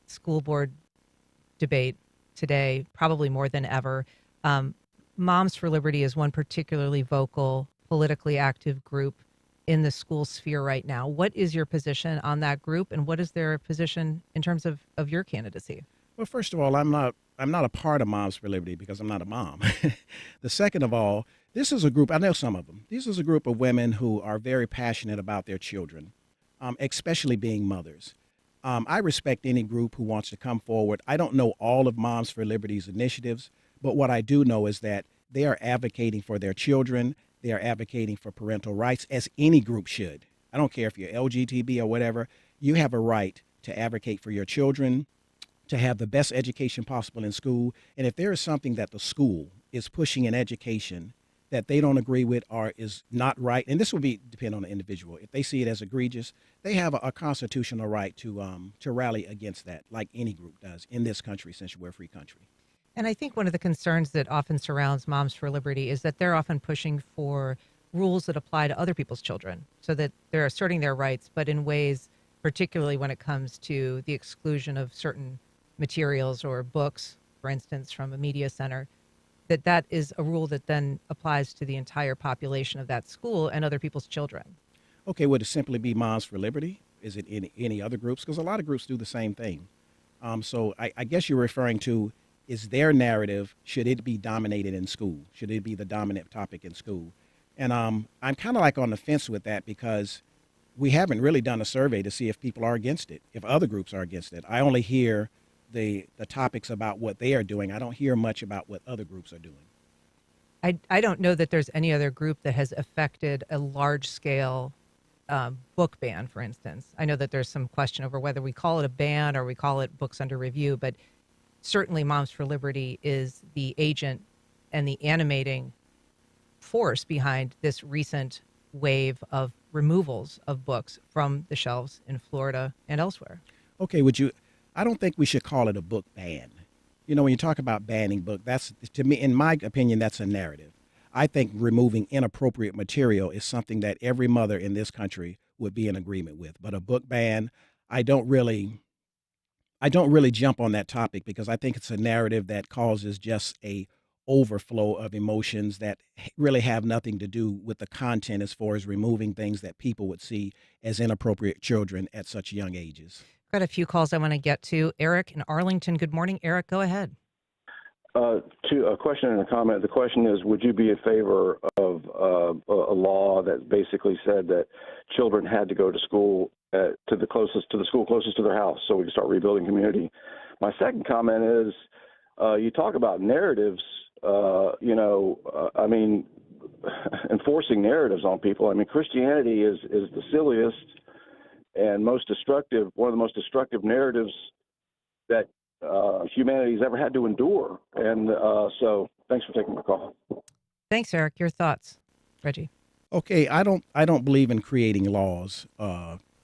school board debate today, probably more than ever. Moms for Liberty is one particularly vocal, politically active group in the school sphere right now. What is your position on that group, and what is their position in terms of your candidacy? Well, first of all, I'm not a part of Moms for Liberty because I'm not a mom. The second of all, this is a group, I know some of them. This is a group of women who are very passionate about their children, especially being mothers. I respect any group who wants to come forward. I don't know all of Moms for Liberty's initiatives, but what I do know is that they are advocating for their children. They are advocating for parental rights, as any group should. I don't care if you're LGBT or whatever. You have a right to advocate for your children, to have the best education possible in school. And if there is something that the school is pushing in education that they don't agree with or is not right, and this will depend on the individual. If they see it as egregious, they have a constitutional right to rally against that, like any group does in this country, since we're a free country. And I think one of the concerns that often surrounds Moms for Liberty is that they're often pushing for rules that apply to other people's children, so that they're asserting their rights, but in ways, particularly when it comes to the exclusion of certain materials or books, for instance, from a media center, that is a rule that then applies to the entire population of that school and other people's children. Okay, would it simply be Moms for Liberty? Is it any other groups? Because a lot of groups do the same thing. So I guess you're referring to, is their narrative, should it be dominated in school? Should it be the dominant topic in school? And I'm kind of like on the fence with that, because we haven't really done a survey to see if people are against it, if other groups are against it. I only hear the topics about what they are doing. I don't hear much about what other groups are doing. I don't know that there's any other group that has affected a large-scale book ban, for instance. I know that there's some question over whether we call it a ban or we call it books under review, but certainly Moms for Liberty is the agent and the animating force behind this recent wave of removals of books from the shelves in Florida and elsewhere. Okay, I don't think we should call it a book ban. You know, when you talk about banning book, that's, to me, in my opinion, that's a narrative. I think removing inappropriate material is something that every mother in this country would be in agreement with. But a book ban, I don't really jump on that topic, because I think it's a narrative that causes just a overflow of emotions that really have nothing to do with the content, as far as removing things that people would see as inappropriate children at such young ages. Got a few calls I want to get to. Eric in Arlington. Good morning, Eric. Go ahead. To a question and a comment. The question is, would you be in favor of a law that basically said that children had to go to school to the school closest to their house, so we can start rebuilding community? My second comment is, you talk about narratives. I mean, enforcing narratives on people. I mean, Christianity is the silliest and one of the most destructive narratives that humanity's ever had to endure. And so thanks for taking my call. Thanks, Eric. Your thoughts, Reggie? Okay, I don't believe in creating laws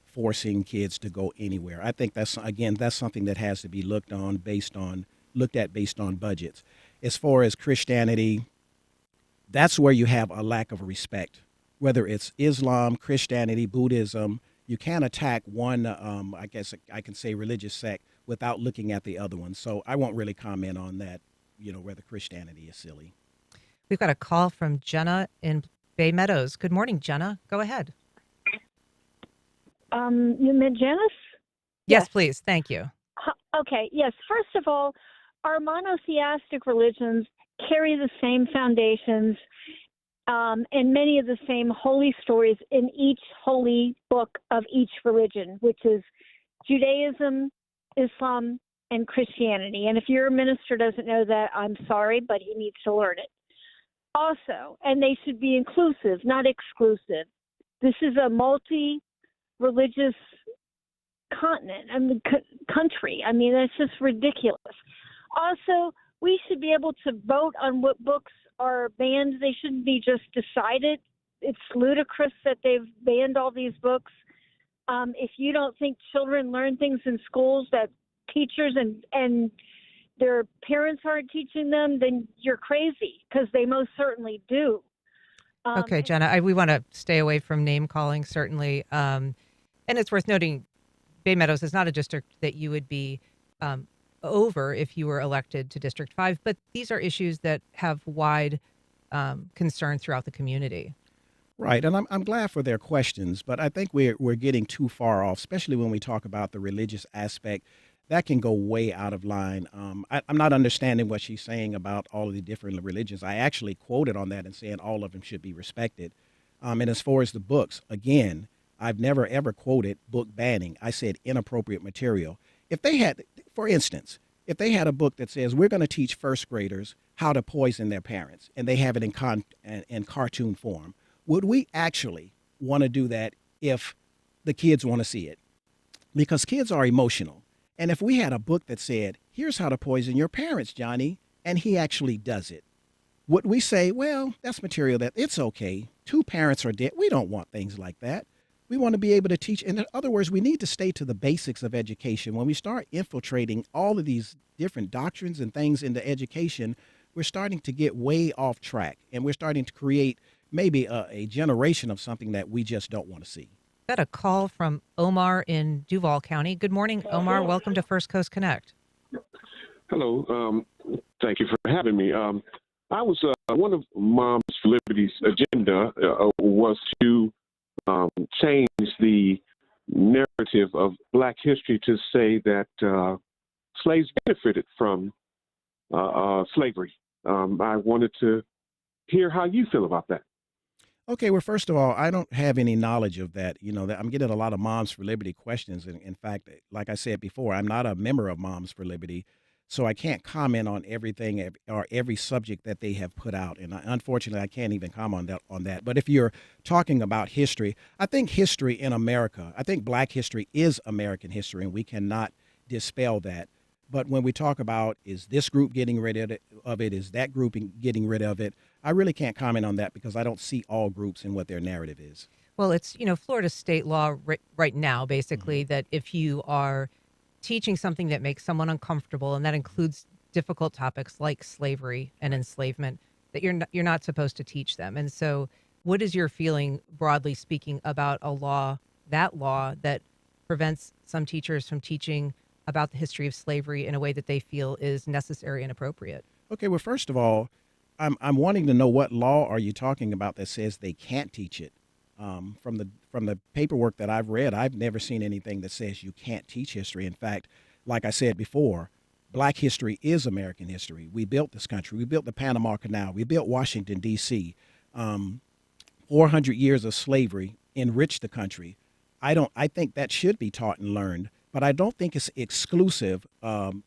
forcing kids to go anywhere. I think that's something that has to be looked at based on budgets. As far as Christianity, that's where you have a lack of respect. Whether it's Islam, Christianity, Buddhism, you can't attack one, I guess I can say, religious sect without looking at the other one. So I won't really comment on that, whether Christianity is silly. We've got a call from Jenna in Bay Meadows. Good morning, Jenna. Go ahead. You meant Janice? Yes, please. Thank you. Okay. Yes. First of all, our monotheistic religions carry the same foundations and many of the same holy stories in each holy book of each religion, which is Judaism, Islam, and Christianity. And if your minister doesn't know that, I'm sorry, but he needs to learn it. Also, and they should be inclusive, not exclusive. This is a multi-religious continent, country. I mean, that's just ridiculous. Also, we should be able to vote on what books are banned. They shouldn't be just decided. It's ludicrous that they've banned all these books. If you don't think children learn things in schools that teachers and their parents aren't teaching them, then you're crazy, because they most certainly do. Okay, Jenna, we want to stay away from name calling, certainly. And it's worth noting, Bay Meadows is not a district that you would be over if you were elected to District 5, but these are issues that have wide concern throughout the community. Right, and I'm glad for their questions, but I think we're getting too far off, especially when we talk about the religious aspect. That can go way out of line. I'm not understanding what she's saying about all of the different religions. I actually quoted on that and saying all of them should be respected. And as far as the books, again, I've never ever quoted book banning. I said inappropriate material. If they had, for instance, if they had a book that says we're going to teach first graders how to poison their parents, and they have it in cartoon form, would we actually want to do that if the kids want to see it? Because kids are emotional. And if we had a book that said, here's how to poison your parents, Johnny, and he actually does it, would we say, well, that's material that it's okay. 2 parents are dead. We don't want things like that. We want to be able to teach. In other words, we need to stay to the basics of education. When we start infiltrating all of these different doctrines and things into education, we're starting to get way off track, and we're starting to create maybe a generation of something that we just don't want to see. Got a call from Omar in Duval County. Good morning, Omar. Welcome to First Coast Connect. Hello. Thank you for having me. I was one of Moms for Liberty's agenda was to change the narrative of Black history to say that slaves benefited from slavery. I wanted to hear how you feel about that. Okay, well, first of all, I don't have any knowledge of that. I'm getting a lot of Moms for Liberty questions. And in fact, like I said before, I'm not a member of Moms for Liberty, so I can't comment on everything or every subject that they have put out. And unfortunately, I can't even comment on that. But if you're talking about history, I think history in America, I think Black history is American history, and we cannot dispel that. But when we talk about, is this group getting rid of it, is that group getting rid of it, I really can't comment on that because I don't see all groups and what their narrative is. Well, it's, Florida state law right now, basically, that if you are teaching something that makes someone uncomfortable, and that includes difficult topics like slavery and enslavement, that you're not supposed to teach them. And so what is your feeling, broadly speaking, about a law that prevents some teachers from teaching about the history of slavery in a way that they feel is necessary and appropriate? Okay, well, first of all, I'm wanting to know what law are you talking about that says they can't teach it. From the paperwork that I've read, I've never seen anything that says you can't teach history. In fact, like I said before, Black history is American history. We built this country. We built the Panama Canal. We built Washington, D.C. 400 years of slavery enriched the country. I think that should be taught and learned. But I don't think it's exclusive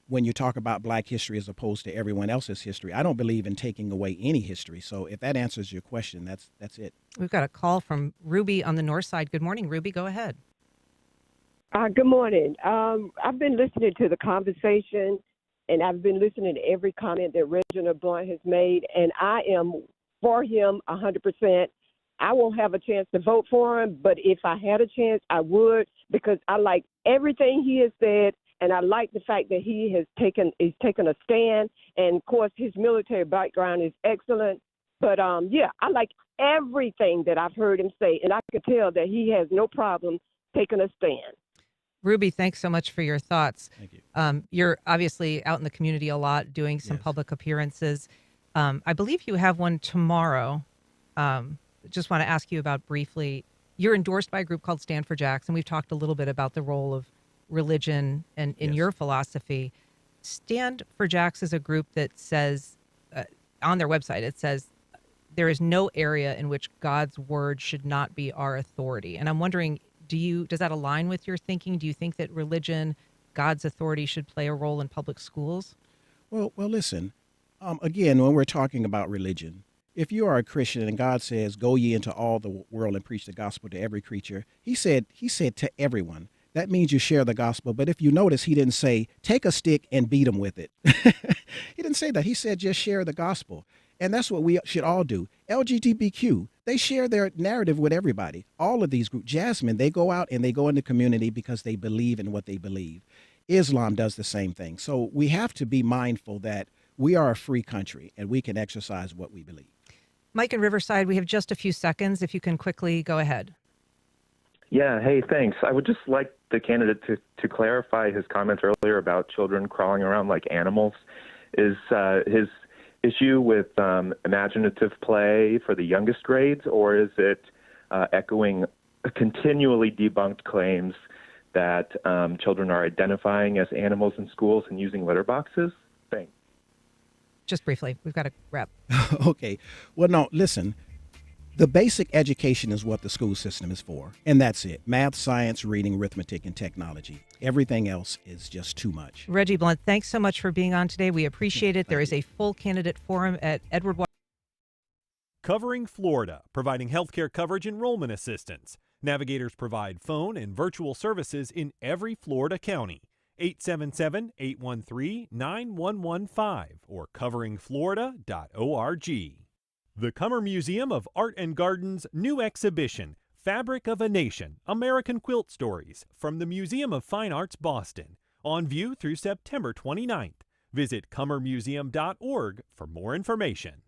when you talk about Black history as opposed to everyone else's history. I don't believe in taking away any history. So if that answers your question, that's it. We've got a call from Ruby on the north side. Good morning, Ruby. Go ahead. Good morning. I've been listening to the conversation, and I've been listening to every comment that Reginald Blunt has made, and I am for him 100%. I won't have a chance to vote for him, but if I had a chance, I would, because I like everything he has said, and I like the fact that he's taken a stand, and of course his military background is excellent. But I like everything that I've heard him say, and I can tell that he has no problem taking a stand. Ruby, thanks so much for your thoughts. Thank you. You're obviously out in the community a lot, doing some public appearances. I believe you have one tomorrow. Just want to ask you about briefly, you're endorsed by a group called Stand for Jackson. We've talked a little bit about the role of religion and in your philosophy. Stand for Jax is a group that says, on their website, it says, there is no area in which God's word should not be our authority. And I'm wondering, does that align with your thinking? Do you think that religion, God's authority, should play a role in public schools? Well, listen, again, when we're talking about religion, if you are a Christian and God says, go ye into all the world and preach the gospel to every creature, he said to everyone. That means you share the gospel. But if you notice, he didn't say, take a stick and beat them with it. He didn't say that. He said, just share the gospel. And that's what we should all do. LGBTQ, they share their narrative with everybody. All of these groups, Jasmine, they go out and they go into community because they believe in what they believe. Islam does the same thing. So we have to be mindful that we are a free country and we can exercise what we believe. Mike in Riverside, we have just a few seconds. If you can quickly go ahead. Yeah, hey, thanks. I would just like the candidate to clarify his comments earlier about children crawling around like animals. Is his issue with imaginative play for the youngest grades, or is it echoing continually debunked claims that children are identifying as animals in schools and using litter boxes? Thanks. Just briefly, we've got to wrap. Okay. Well, no, listen. The basic education is what the school system is for, and that's it. Math, science, reading, arithmetic, and technology. Everything else is just too much. Reggie Blunt, thanks so much for being on today. We appreciate it. There is a full candidate forum at Edward. Covering Florida, providing healthcare coverage enrollment assistance. Navigators provide phone and virtual services in every Florida county. 877-813-9115 or coveringflorida.org. The Cummer Museum of Art and Garden's new exhibition, Fabric of a Nation, American Quilt Stories, from the Museum of Fine Arts, Boston, on view through September 29th. Visit cummermuseum.org for more information.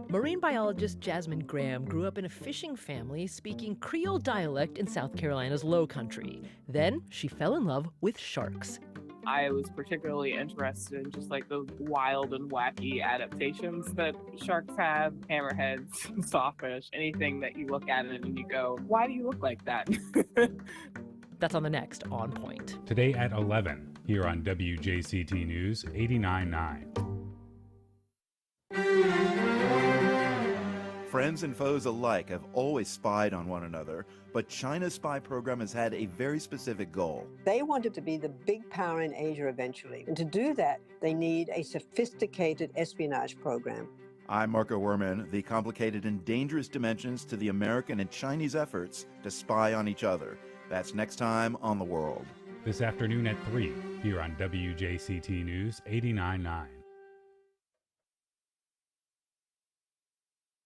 Marine biologist Jasmine Graham grew up in a fishing family speaking Creole dialect in South Carolina's Low Country. Then she fell in love with sharks. I was particularly interested in just like those wild and wacky adaptations that sharks have, hammerheads, sawfish, anything that you look at it and you go, why do you look like that? That's on the next On Point. Today at 11, here on WJCT News 89.9. Friends and foes alike have always spied on one another, but China's spy program has had a very specific goal. They wanted to be the big power in Asia eventually. And to do that, they need a sophisticated espionage program. I'm Marco Werman, the complicated and dangerous dimensions to the American and Chinese efforts to spy on each other. That's next time on The World. This afternoon at 3, here on WJCT News 89.9.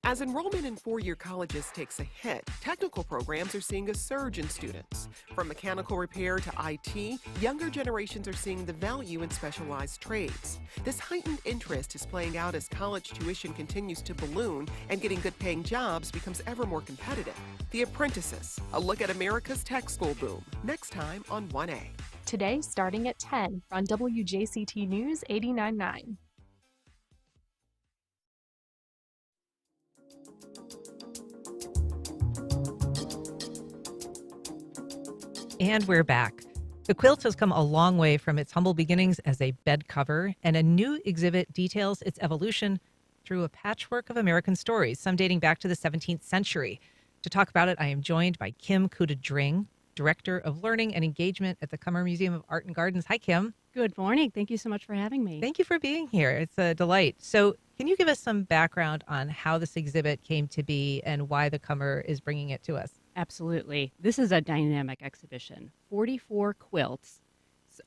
As enrollment in four-year colleges takes a hit, technical programs are seeing a surge in students. From mechanical repair to IT, younger generations are seeing the value in specialized trades. This heightened interest is playing out as college tuition continues to balloon and getting good-paying jobs becomes ever more competitive. The Apprentices, a look at America's tech school boom, next time on 1A. Today, starting at 10 on WJCT News 89.9. And we're back. The quilt has come a long way from its humble beginnings as a bed cover, and a new exhibit details its evolution through a patchwork of American stories, some dating back to the 17th century. To talk about it, I am joined by Kim Kuda-Dring, Director of Learning and Engagement at the Cummer Museum of Art and Gardens. Hi, Kim. Good morning. Thank you so much for having me. Thank you for being here. It's a delight. So can you give us some background on how this exhibit came to be and why the Cummer is bringing it to us? Absolutely. This is a dynamic exhibition. 44 quilts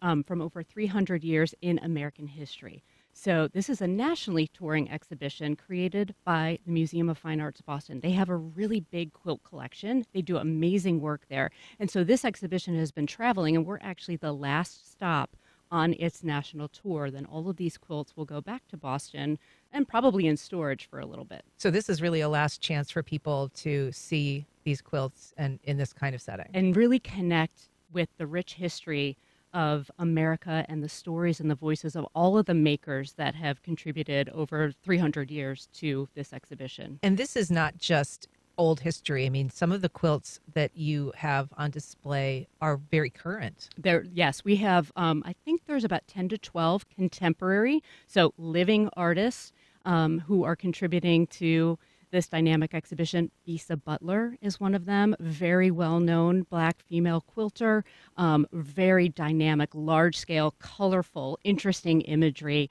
from over 300 years in American history. So this is a nationally touring exhibition created by the Museum of Fine Arts Boston. They have a really big quilt collection. They do amazing work there. And so this exhibition has been traveling, and we're actually the last stop on its national tour. Then all of these quilts will go back to Boston and probably in storage for a little bit. So this is really a last chance for people to see these quilts and in this kind of setting. And really connect with the rich history of America and the stories and the voices of all of the makers that have contributed over 300 years to this exhibition. And this is not just old history. I mean, some of the quilts that you have on display are very current. Yes, we have, I think there's about 10 to 12 contemporary, so living artists who are contributing to this dynamic exhibition. Bisa Butler is one of them, very well-known Black female quilter, very dynamic, large-scale, colorful, interesting imagery.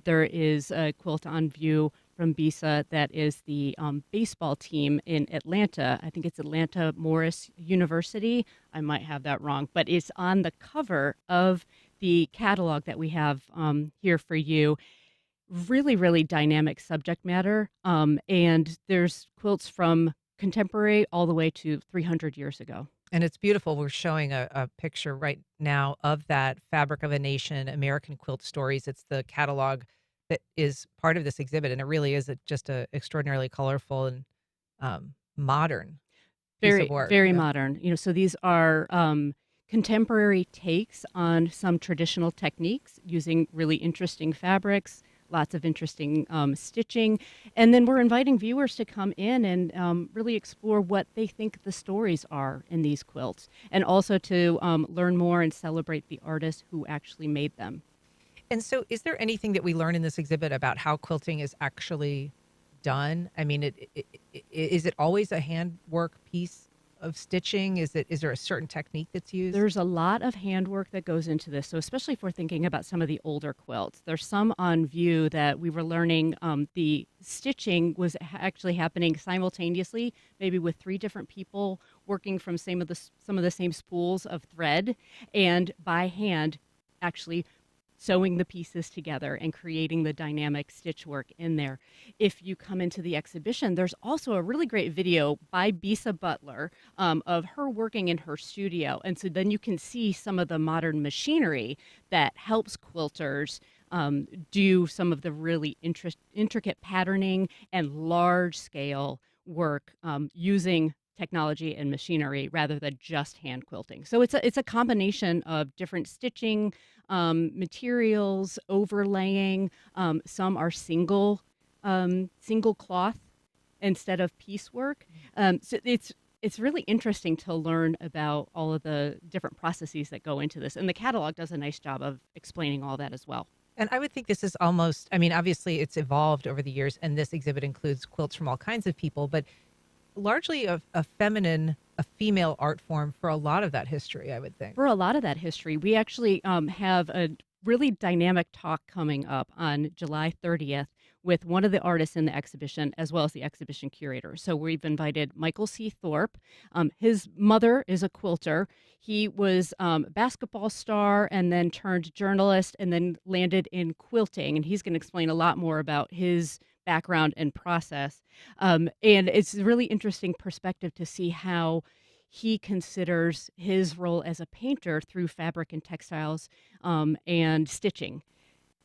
There is a quilt on view from Bisa that is the baseball team in Atlanta. I think it's Atlanta Morris University. I might have that wrong, but it's on the cover of the catalog that we have here for you. Really, really dynamic subject matter. And there's quilts from contemporary all the way to 300 years ago. And it's beautiful. We're showing a picture right now of that Fabric of a Nation, American Quilt Stories. It's the catalog that is part of this exhibit. And it really is just a extraordinarily colorful and modern piece of work. Very modern. You know, so these are contemporary takes on some traditional techniques using really interesting fabrics, lots of interesting stitching. And then we're inviting viewers to come in and really explore what they think the stories are in these quilts, and also to learn more and celebrate the artists who actually made them. And so is there anything that we learn in this exhibit about how quilting is actually done? I mean, is it always a handwork piece of stitching? Is there a certain technique that's used? There's a lot of handwork that goes into this. So especially if we're thinking about some of the older quilts, there's some on view that we were learning the stitching was actually happening simultaneously, maybe with 3 different people working from some of the same spools of thread, and by hand actually sewing the pieces together and creating the dynamic stitch work in there. If you come into the exhibition, there's also a really great video by Bisa Butler of her working in her studio. And so then you can see some of the modern machinery that helps quilters do some of the really intricate patterning and large-scale work using technology and machinery rather than just hand quilting. So it's a combination of different stitching materials, overlaying. Some are single cloth instead of piecework. So it's really interesting to learn about all of the different processes that go into this, and the catalog does a nice job of explaining all that as well. And I would think this is almost, I mean, obviously it's evolved over the years, and this exhibit includes quilts from all kinds of people, but largely a female art form for a lot of that history, I would think. For a lot of that history, we actually have a really dynamic talk coming up on July 30th with one of the artists in the exhibition, as well as the exhibition curator. So we've invited Michael C. Thorpe. His mother is a quilter. He was a basketball star and then turned journalist and then landed in quilting. And he's going to explain a lot more about his background and process. And it's a really interesting perspective to see how he considers his role as a painter through fabric and textiles and stitching.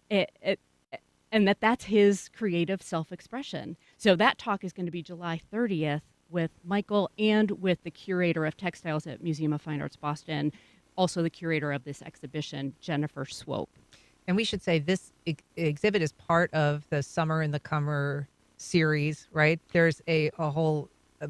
And that's his creative self-expression. So that talk is going to be July 30th with Michael and with the curator of textiles at Museum of Fine Arts Boston, also the curator of this exhibition, Jennifer Swope. And we should say this exhibit is part of the Summer in the Comer series, right? There's a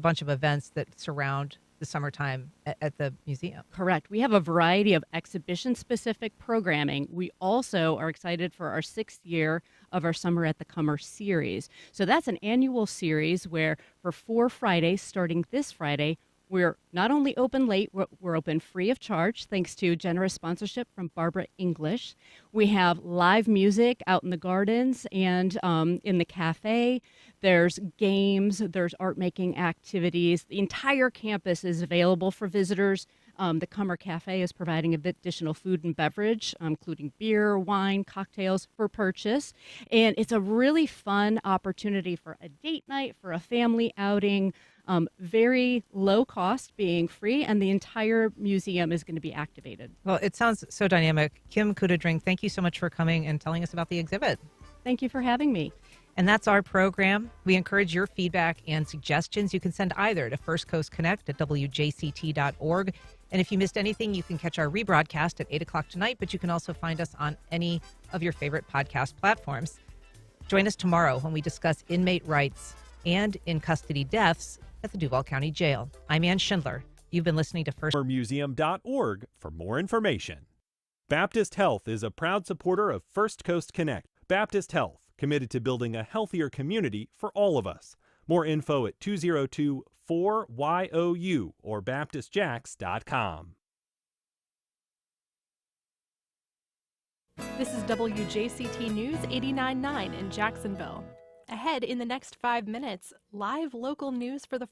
bunch of events that surround the summertime at the museum. Correct. We have a variety of exhibition-specific programming. We also are excited for our 6th year of our Summer at the Comer series. So that's an annual series where for 4 Fridays, starting this Friday, we're not only open late, we're open free of charge, thanks to generous sponsorship from Barbara English. We have live music out in the gardens and in the cafe. There's games, there's art-making activities. The entire campus is available for visitors. The Comer Cafe is providing additional food and beverage, including beer, wine, cocktails for purchase. And it's a really fun opportunity for a date night, for a family outing. Very low cost, being free, and the entire museum is going to be activated. Well, it sounds so dynamic. Kim Kudadring, thank you so much for coming and telling us about the exhibit. Thank you for having me. And that's our program. We encourage your feedback and suggestions. You can send either to firstcoastconnect@wjct.org. And if you missed anything, you can catch our rebroadcast at 8 o'clock tonight, but you can also find us on any of your favorite podcast platforms. Join us tomorrow when we discuss inmate rights and in-custody deaths at the Duval County Jail. I'm Ann Schindler. You've been listening to Museum.org for more information. Baptist Health is a proud supporter of First Coast Connect. Baptist Health, committed to building a healthier community for all of us. More info at 202-4YOU or baptistjacks.com. This is WJCT News 89.9 in Jacksonville. Ahead in the next 5 minutes, live local news for the